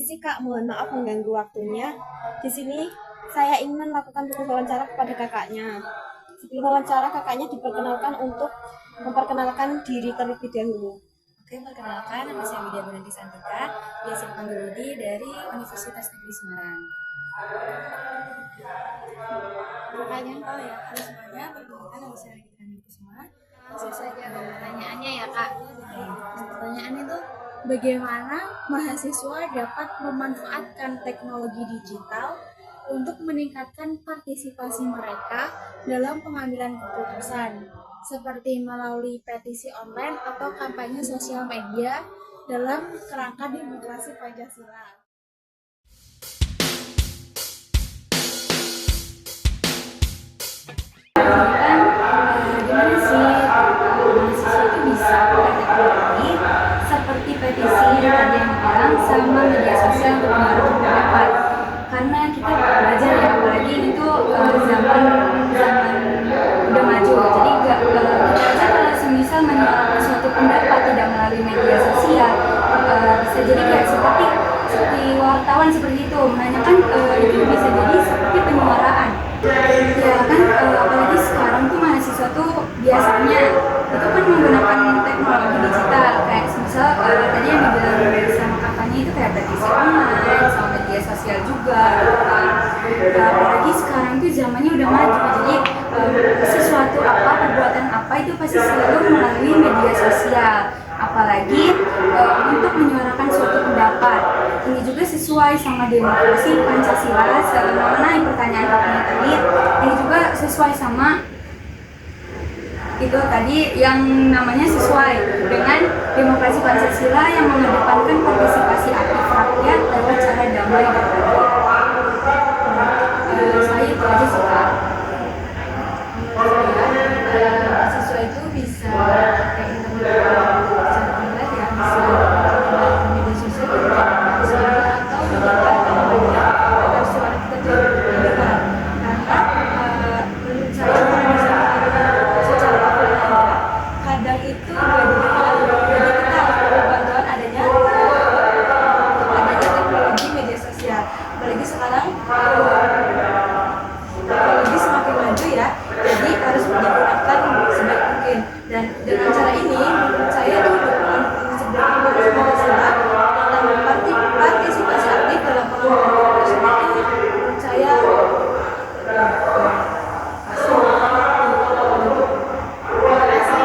Permisi Kak, mohon maaf mengganggu waktunya. Di sini saya ingin melakukan tugas wawancara kepada kakaknya. Sebelum wawancara, kakaknya diperkenalkan untuk memperkenalkan diri terlebih dahulu. Oke, perkenalkan, nama saya Widya Bonanti Santika, biasa dipanggil Widi dari Universitas Negeri Semarang. Kakaknya, Oh ya, halo semuanya, perkenalkan nama saya Widya Bonanti Semarang. Langsung saja ke pertanyaannya ya Kak. Pertanyaan itu, bagaimana mahasiswa dapat memanfaatkan teknologi digital untuk meningkatkan partisipasi mereka dalam pengambilan keputusan, seperti melalui petisi online atau kampanye sosial media dalam kerangka demokrasi Pancasila. Gimana sih mahasiswa itu bisa pakai teknologi seperti petisi yang tadi yang bilang sama media sosial untuk menyuarakan pendapat, karena kita belajar ya, apalagi ini tuh zaman udah maju, jadi kita aja kalau semisal menyuarakan suatu pendapat tidak melalui media sosial, bisa jadi kayak seperti wartawan seperti itu menanyakan, itu bisa jadi seperti penyuaraan ya kan. Apalagi sekarang tuh mahasiswa tuh biasanya itu kan menggunakan teknologi digital, kayak misal tadi yang dibilang sama kakaknya itu kayak petisi online sama media sosial juga gitu kan. Apalagi sekarang tuh zamannya udah maju, jadi sesuatu apa, perbuatan apa itu pasti selalu melalui media sosial, apalagi untuk menyuarakan suatu pendapat. Ini juga sesuai sama demokrasi Pancasila, mengenai pertanyaan kakaknya tadi, ini juga sesuai sama itu tadi yang namanya sesuai dengan demokrasi Pancasila yang mengedepankan partisipasi aktif rakyat lewat cara damai dan adil. Saya itu aja sih Kak. Mahasiswa itu bisa pakai internet secara online ya, bisa menggunakan media sosial atau menyebarkan agar suara kita terdengar. Karena menurut saya kalau misalnya secara offline aja, kadang itu nggak didengar. Jadi kita harus perlu bantuan adanya teknologi media sosial. Apalagi sekarang teknologi semakin maju ya, jadi harus digunakan sebaik mungkin. Dan dengan cara ini, menurut saya itu dukungan prinsip demokrasi Pancasila tentang partisipasi aktif dalam pengambilan keputusan itu, menurut saya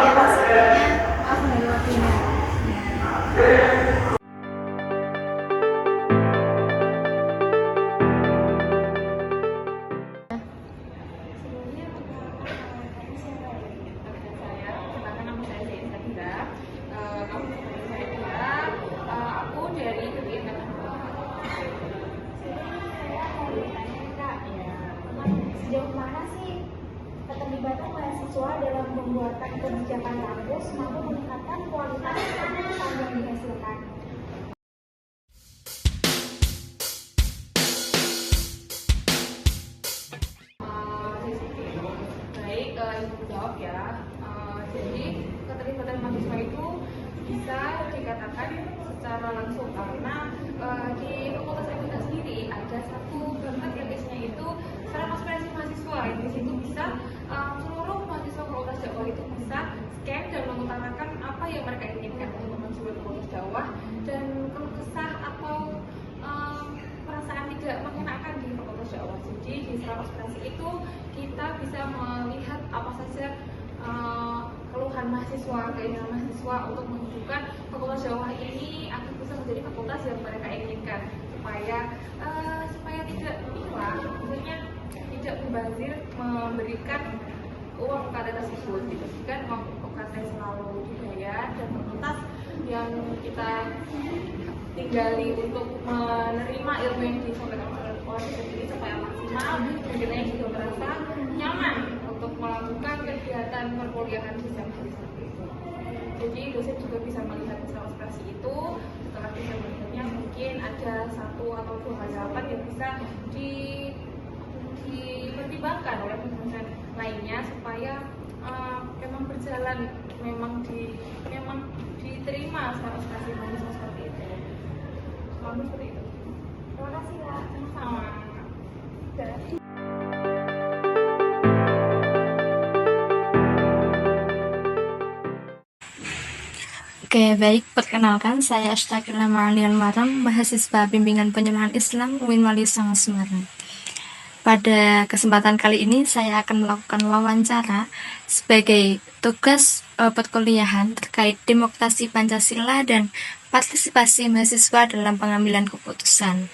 masih ya, maksudnya maaf nggak ada waktunya. Aku dari kegiatan Sejauh mana sih keterlibatan mahasiswa dalam membuatkan kebijakan kampus mampu meningkatkan kualitas keputusan yang dihasilkan? Baik, ibu jawab ya. Jadi keterlibatan mahasiswa itu bisa dikatakan secara langsung karena di fakultas kita sendiri ada satu dompet yang isinya itu saran aspirasi mahasiswa. Di situ bisa seluruh mahasiswa fakultas dakwah itu bisa scan dan mengutarakan apa yang mereka inginkan untuk kemajuan fakultas dakwah dan keluh kesah atau perasaan tidak mengenakan di fakultas dakwah. Jadi di saran aspirasi itu kita bisa melihat apa saja keluhan mahasiswa, keinginan mahasiswa untuk menunjukkan fakultas dakwah ini akan bisa menjadi fakultas yang mereka inginkan, supaya tidak hilang, maksudnya tidak membazir memberikan uang UKT tersebut, dijadikan uang UKT selalu dibayar dan fakultas yang kita tinggali untuk menerima ilmu yang disampaikan oleh sendiri supaya maksimal dan kita yang juga merasa nyaman untuk melakukan kegiatan perkuliahan sistem seperti itu. Jadi dosen juga bisa melihat aspirasi itu. Setelah bisa melihatnya, mungkin ada satu atau dua harapan yang bisa dipertimbangkan oleh dosen lainnya supaya memang berjalan, memang diterima aspirasi mahasiswa seperti itu. Seperti itu. Terima kasih lah. Sama. Oke, baik. Perkenalkan, saya Astagfirullah Ma'alial Maram, mahasiswa Bimbingan Penyuluhan Islam UIN Wali Songo Semarang. Pada kesempatan kali ini, saya akan melakukan wawancara sebagai tugas perkuliahan terkait demokrasi Pancasila dan partisipasi mahasiswa dalam pengambilan keputusan.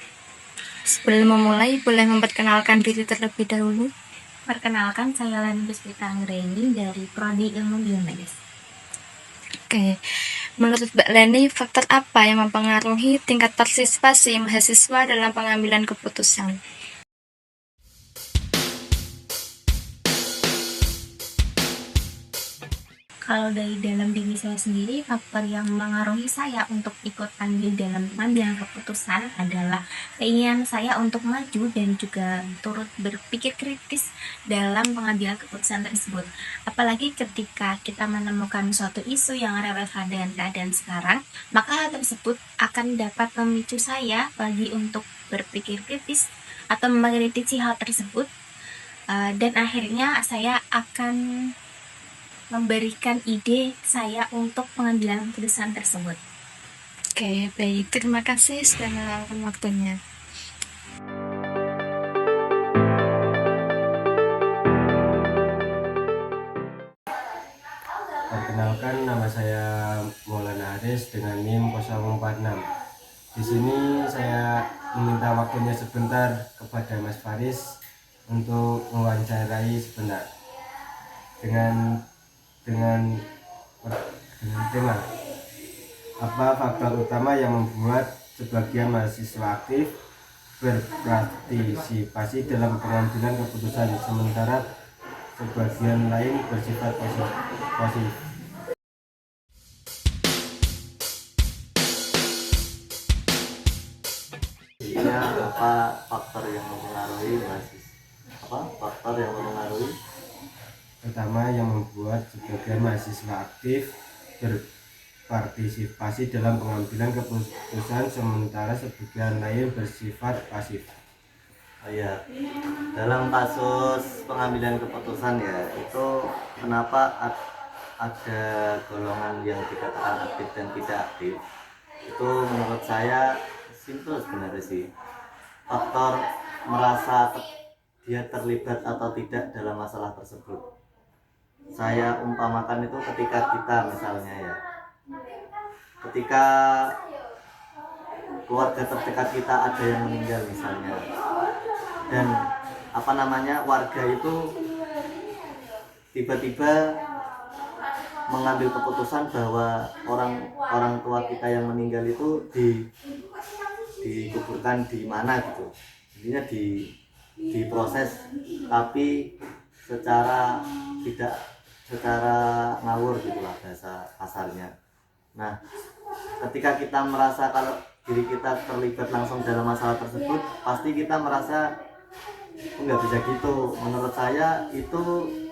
Sebelum memulai, boleh memperkenalkan diri terlebih dahulu. Perkenalkan, saya Lani Puspita Anggraini dari Prodi Ilmu Biomedis. Oke, menurut Mbak Leni, faktor apa yang mempengaruhi tingkat partisipasi mahasiswa dalam pengambilan keputusan? Kalau dari dalam diri saya sendiri, faktor yang mempengaruhi saya untuk ikut andil dalam pengambilan keputusan adalah keinginan saya untuk maju dan juga turut berpikir kritis dalam pengambilan keputusan tersebut. Apalagi ketika kita menemukan suatu isu yang relevan dengan keadaan sekarang, maka hal tersebut akan dapat memicu saya bagi untuk berpikir kritis atau mengkritisi hal tersebut, dan akhirnya saya akan memberikan ide saya untuk pengambilan keputusan tersebut. Oke, baik. Terima kasih sudah meluangkan waktunya. Perkenalkan, nama saya Maulana Haris dengan NIM 046. Di sini saya meminta waktunya sebentar kepada Mas Faris untuk mewawancarai sebentar dengan tema apa faktor utama yang membuat sebagian mahasiswa aktif berpartisipasi dalam pengambilan keputusan sementara sebagian lain bersifat pasif. Apa faktor yang mempengaruhi Pertama, yang membuat sebagian mahasiswa aktif berpartisipasi dalam pengambilan keputusan sementara sebagian lain bersifat pasif. Oh iya, dalam kasus pengambilan keputusan ya, itu kenapa ada golongan yang dikatakan aktif dan tidak aktif? Itu menurut saya simpel sebenarnya sih. Faktor merasa dia terlibat atau tidak dalam masalah tersebut. Saya umpamakan itu ketika kita misalnya ya, ketika keluarga terdekat kita ada yang meninggal misalnya, dan warga itu tiba-tiba mengambil keputusan bahwa orang tua kita yang meninggal itu dikuburkan di mana gitu, intinya diproses tapi secara ngawur gitulah bahasa kasarnya. Nah, ketika kita merasa kalau diri kita terlibat langsung dalam masalah tersebut, pasti kita merasa nggak bisa gitu. Menurut saya itu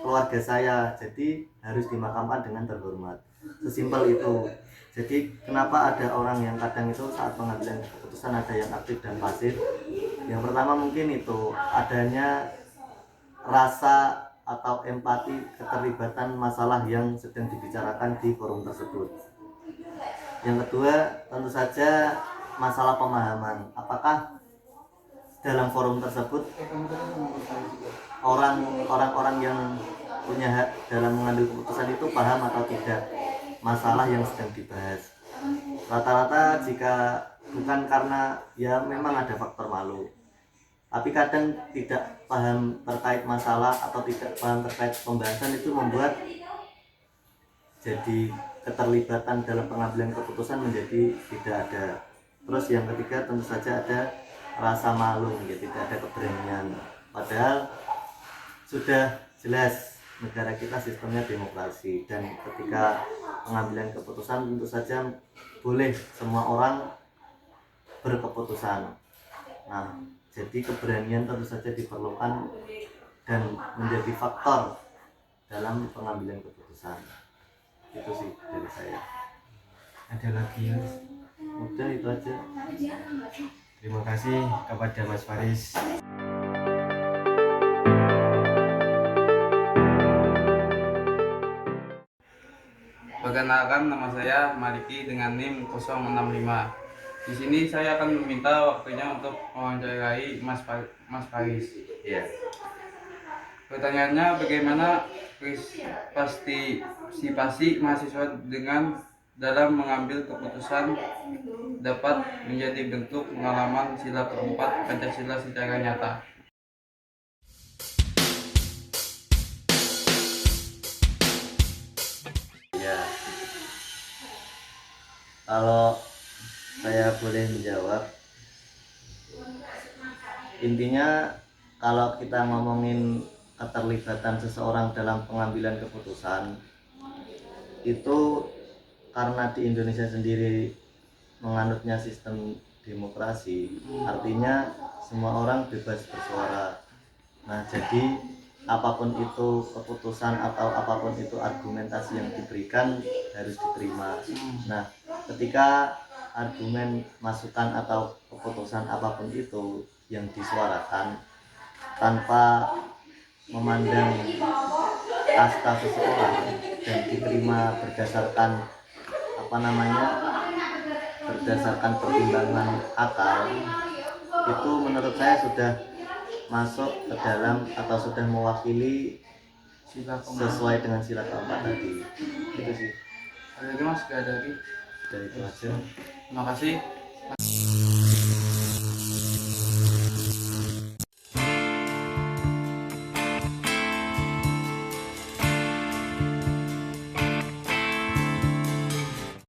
keluarga saya, jadi harus dimakamkan dengan terhormat. Sesimpel itu. Jadi kenapa ada orang yang kadang itu saat pengambilan keputusan ada yang aktif dan pasif? Yang pertama mungkin itu adanya rasa atau empati keterlibatan masalah yang sedang dibicarakan di forum tersebut. Yang kedua tentu saja masalah pemahaman. Apakah dalam forum tersebut orang-orang yang punya hak dalam mengambil keputusan itu paham atau tidak masalah yang sedang dibahas? Rata-rata jika bukan karena ya memang ada faktor malu, tapi kadang tidak paham terkait masalah atau tidak paham terkait pembahasan, itu membuat jadi keterlibatan dalam pengambilan keputusan menjadi tidak ada. Terus yang ketiga tentu saja ada rasa malu, ya tidak ada keberanian. Padahal sudah jelas negara kita sistemnya demokrasi, dan ketika pengambilan keputusan tentu saja boleh semua orang berkeputusan. Nah, jadi keberanian tentu saja diperlukan dan menjadi faktor dalam pengambilan keputusan. Itu sih dari saya. Ada lagi ya? Udah itu aja. Terima kasih kepada Mas Faris. Perkenalkan, nama saya Maliki dengan NIM 065. Di sini saya akan meminta waktunya untuk mewawancarai Mas Faris. Iya. Pertanyaannya, bagaimana partisipasi mahasiswa dalam mengambil keputusan dapat menjadi bentuk pengalaman sila keempat Pancasila secara nyata? Ya, kalau saya boleh menjawab, intinya kalau kita ngomongin keterlibatan seseorang dalam pengambilan keputusan, itu karena di Indonesia sendiri menganutnya sistem demokrasi, artinya semua orang bebas bersuara. Nah, jadi apapun itu keputusan atau apapun itu argumentasi yang diberikan harus diterima. Nah, ketika argumen, masukan atau keputusan apapun itu yang disuarakan tanpa memandang kasta seseorang dan diterima berdasarkan berdasarkan pertimbangan akal, itu menurut saya sudah masuk ke dalam atau sudah mewakili Sila keempat. sesuai dengan sila keempat tadi. Gitu sih. Ada lagi Mas? Gak ada lagi. Dari itu aja. Terima kasih.